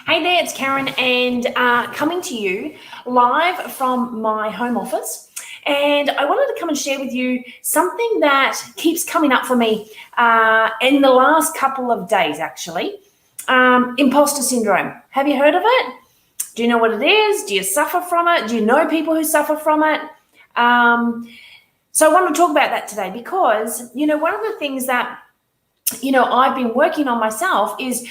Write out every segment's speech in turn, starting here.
Hey there, it's Karen, and coming to you live from my home office. And I wanted to come and share with you something that keeps coming up for me in the last couple of days, actually. Imposter syndrome. Have you heard of it? Do you know what it is? Do you suffer from it? Do you know people who suffer from it? So I want to talk about that today because, one of the things that I've been working on myself is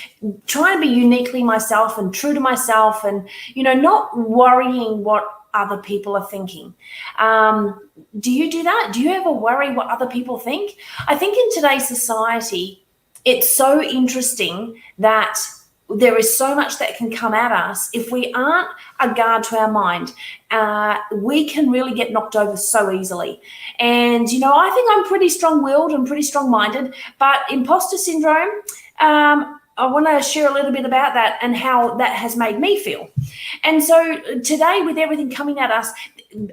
trying to be uniquely myself and true to myself and, not worrying what other people are thinking. Do you do that? Do you ever worry what other people think? I think in today's society, it's so interesting that there is so much that can come at us. If we aren't a guard to our mind, we can really get knocked over so easily. And, I think I'm pretty strong-willed and pretty strong-minded, but imposter syndrome, I want to share a little bit about that and how that has made me feel. And so today, with everything coming at us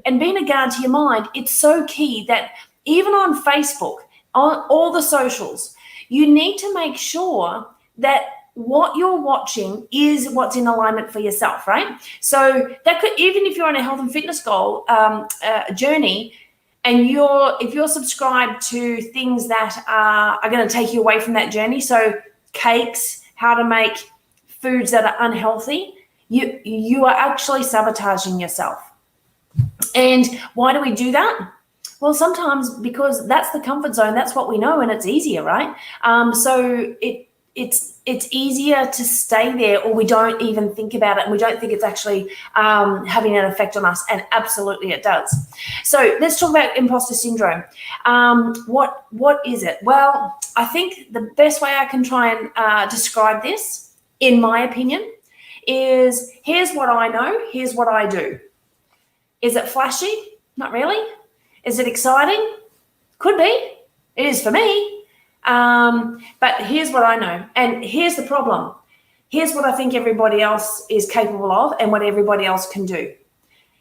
and being a guard to your mind, it's so key that even on Facebook, on all the socials, you need to make sure that what you're watching is what's in alignment for yourself, right? So that could, even if you're on a health and fitness goal journey, and if you're subscribed to things that are going to take you away from that journey, so cakes, how to make foods that are unhealthy, you are actually sabotaging yourself. And why do we do that? Well, sometimes because that's the comfort zone, that's what we know, and it's easier, right? So it's easier to stay there, or we don't even think about it and we don't think it's actually having an effect on us, and absolutely it does. So let's talk about imposter syndrome. What is it? Well, I think the best way I can try and describe this, in my opinion, is here's what I know, here's what I do. Is it flashy? Not really. Is it exciting? Could be. It is for me. But here's what I know, and here's the problem. Here's what I think everybody else is capable of and what everybody else can do.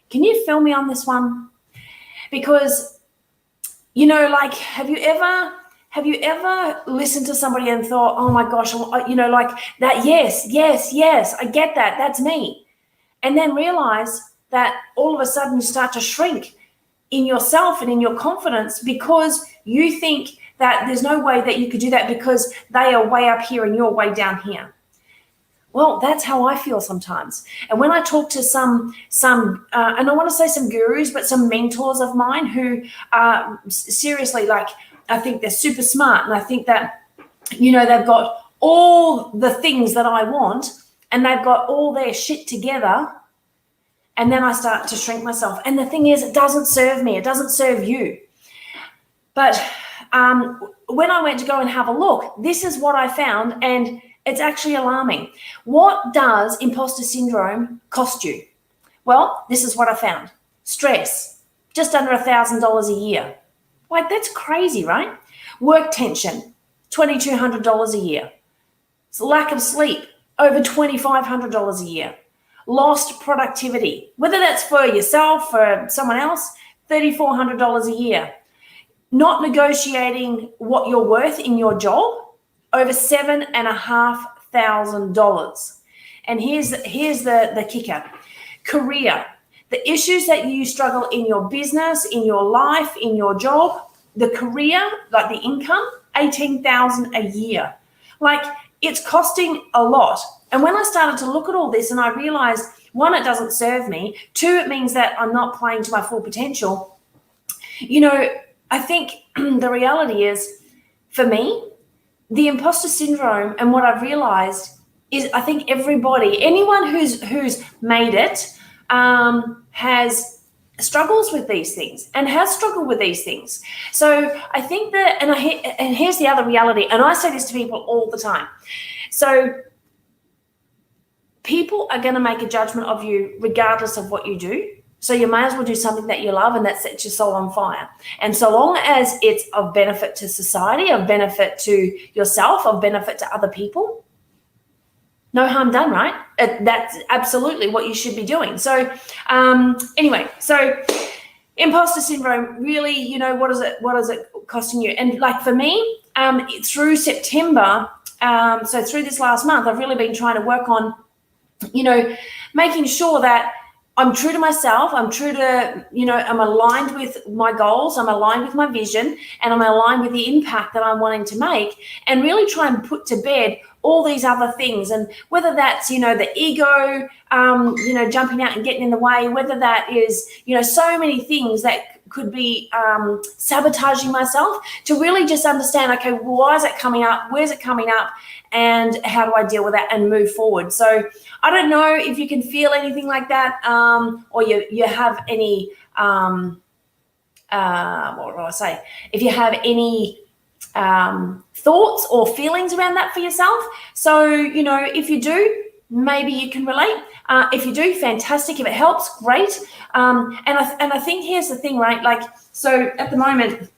Can you feel me on this one? Because, have you ever listened to somebody and thought, oh my gosh, like that, yes, I get that, that's me. And then realize that all of a sudden you start to shrink in yourself and in your confidence because you think that there's no way that you could do that because they are way up here and you're way down here. Well, that's how I feel sometimes. And when I talk to some, and I want to say some gurus, but some mentors of mine who are seriously, I think they're super smart, and I think that, they've got all the things that I want, and they've got all their shit together, and then I start to shrink myself. And the thing is, it doesn't serve me. It doesn't serve you. But when I went to go and have a look, this is what I found, and it's actually alarming. What does imposter syndrome cost you? Well, this is what I found. Stress, just under $1,000 a year. That's crazy, right? Work tension, $2,200 a year. Lack of sleep, over $2,500 a year. Lost productivity, whether that's for yourself or someone else, $3,400 a year. Not negotiating what you're worth in your job, over $7,500. And here's the kicker. Career, the issues that you struggle in your business, in your life, in your job, the career, like the income, $18,000 a year. It's costing a lot. And when I started to look at all this and I realized, one, it doesn't serve me. Two, it means that I'm not playing to my full potential. I think the reality is, for me, the imposter syndrome, and what I've realized is, I think anyone who's made it has struggles with these things and has struggled with these things. So I think that, and here's the other reality, and I say this to people all the time. So people are going to make a judgment of you regardless of what you do. So you may as well do something that you love and that sets your soul on fire. And so long as it's of benefit to society, of benefit to yourself, of benefit to other people, no harm done, right? That's absolutely what you should be doing. So anyway, so imposter syndrome, really, what is it costing you? And for me, through September, so through this last month, I've really been trying to work on making sure that I'm true to myself. I'm true to, I'm aligned with my goals. I'm aligned with my vision, and I'm aligned with the impact that I'm wanting to make, and really try and put to bed all these other things. And whether that's, the ego, jumping out and getting in the way, whether that is, so many things that could be sabotaging myself, to really just understand, okay, well, why is it coming up? Where's it coming up? And how do I deal with that and move forward? So I don't know if you can feel anything like that, or you have any, what do I say? If you have any thoughts or feelings around that for yourself. So, if you do, maybe you can relate. If you do, fantastic. If it helps, great. And I think here's the thing, right? Like, so at the moment,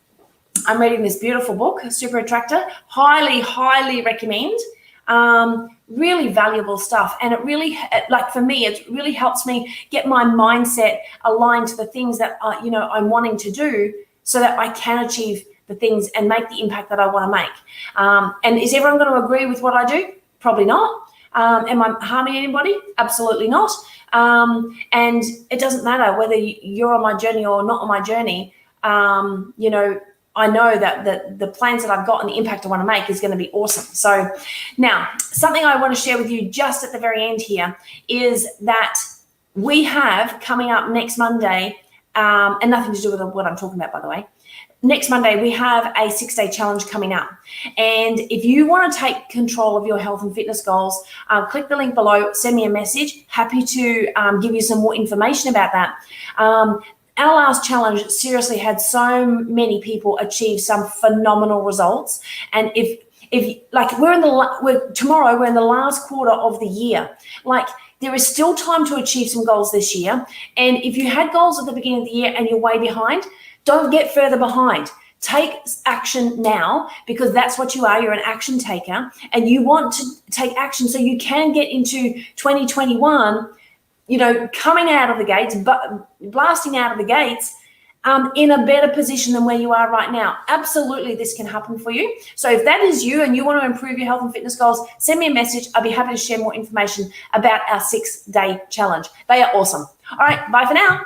I'm reading this beautiful book, Super Attractor. Highly, highly recommend. Really valuable stuff. And it really, like for me, it really helps me get my mindset aligned to the things that, I'm wanting to do, so that I can achieve the things and make the impact that I want to make. And is everyone going to agree with what I do? Probably not. Am I harming anybody? Absolutely not. And it doesn't matter whether you're on my journey or not on my journey. I know that the plans that I've got and the impact I want to make is going to be awesome. So now, something I want to share with you just at the very end here is that we have coming up next Monday, and nothing to do with what I'm talking about, by the way. Next Monday, we have a 6-day challenge coming up. And if you want to take control of your health and fitness goals, click the link below, send me a message. Happy to give you some more information about that. Our last challenge seriously had so many people achieve some phenomenal results. And if like tomorrow, we're in the last quarter of the year. Like, there is still time to achieve some goals this year. And if you had goals at the beginning of the year and you're way behind, don't get further behind. Take action now, because that's what you are. You're an action taker, and you want to take action so you can get into 2021, coming out of the gates, blasting out of the gates, in a better position than where you are right now. Absolutely, this can happen for you. So if that is you and you want to improve your health and fitness goals, send me a message. I'll be happy to share more information about our 6-day challenge. They are awesome. All right, bye for now.